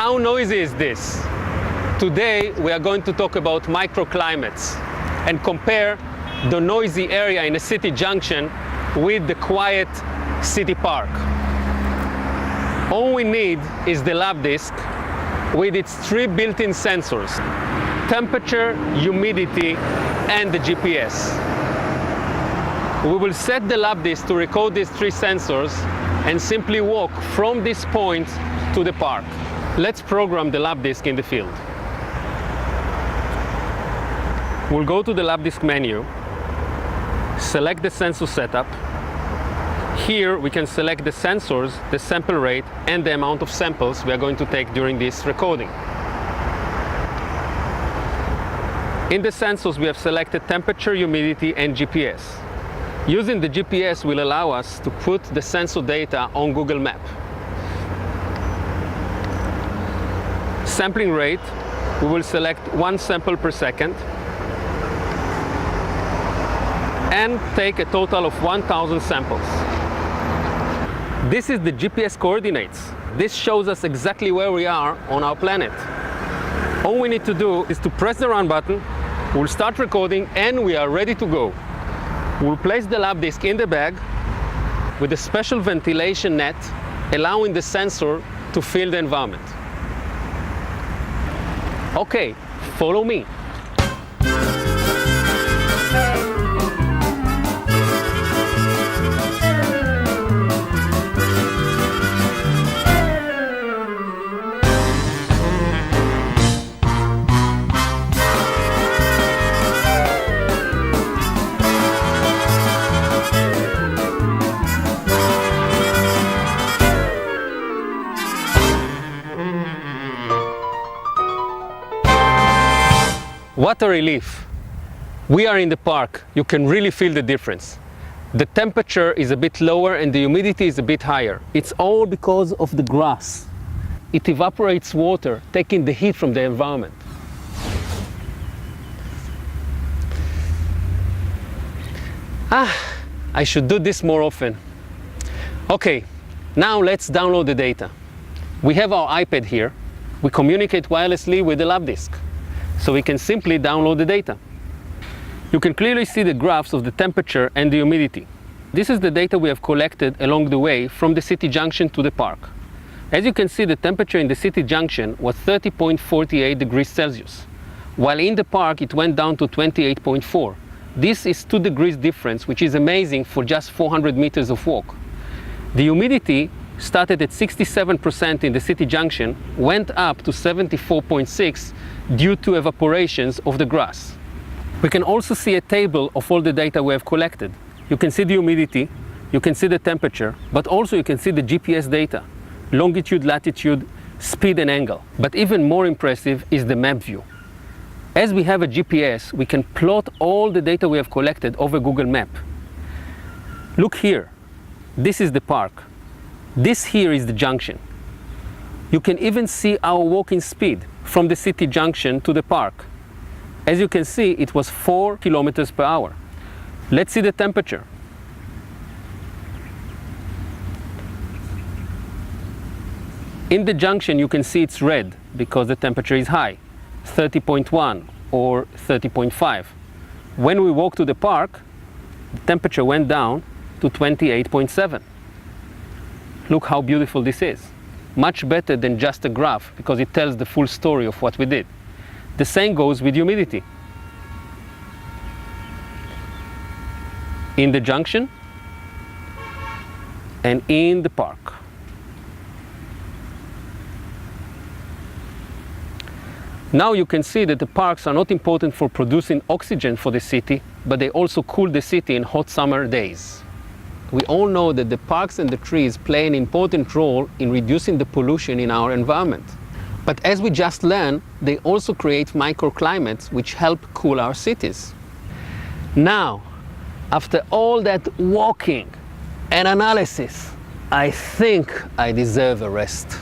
how noisy is this? Today we are going to talk about microclimates and compare the noisy area in a city junction with the quiet city park. All we need is the Labdisc with its 3 built-in sensors: temperature, humidity, and the GPS. We will set the Labdisc to record these 3 sensors and simply walk from this point to the park. Let's program the Labdisc in the field. We'll go to the Labdisc menu, select the sensor setup. Here we can select the sensors, the sample rate, and the amount of samples we are going to take during this recording. In the sensors we have selected temperature, humidity, and GPS. Using the GPS will allow us to put the sensor data on Google Maps. Sampling rate, we will select 1 sample per second and take a total of 1,000 samples. This is the GPS coordinates. This shows us exactly where we are on our planet. All we need to do is to press the run button, we'll start recording, and we are ready to go. We'll place the Labdisc in the bag with a special ventilation net, allowing the sensor to fill the environment. Okay, follow me. What a relief! We are in the park. You can really feel the difference. The temperature is a bit lower and the humidity is a bit higher. It's all because of the grass. It evaporates water, taking the heat from the environment. I should do this more often. Okay, now let's download the data. We have our iPad here. We communicate wirelessly with the Labdisc, so we can simply download the data. You can clearly see the graphs of the temperature and the humidity. This is the data we have collected along the way from the city junction to the park. As you can see, the temperature in the city junction was 30.48 degrees Celsius, while in the park it went down to 28.4. This is 2 degrees difference, which is amazing for just 400 meters of walk. The humidity started at 67% in the city junction, went up to 74.6 due to evaporations of the grass. We can also see a table of all the data we have collected. You can see the humidity, you can see the temperature, but also you can see the GPS data, longitude, latitude, speed and angle. But even more impressive is the map view. As we have a GPS, we can plot all the data we have collected over Google Maps. Look here, this is the park. This here is the junction. You can even see our walking speed from the city junction to the park. As you can see, it was 4 kilometers per hour. Let's see the temperature. In the junction you can see it's red because the temperature is high, 30.1 or 30.5. When we walk to the park, the temperature went down to 28.7. Look how beautiful this is. Much better than just a graph, because it tells the full story of what we did. The same goes with humidity. In the junction and in the park. Now you can see that the parks are not important for producing oxygen for the city, but they also cool the city in hot summer days. We all know that the parks and the trees play an important role in reducing the pollution in our environment. But as we just learned, they also create microclimates which help cool our cities. Now, after all that walking and analysis, I think I deserve a rest.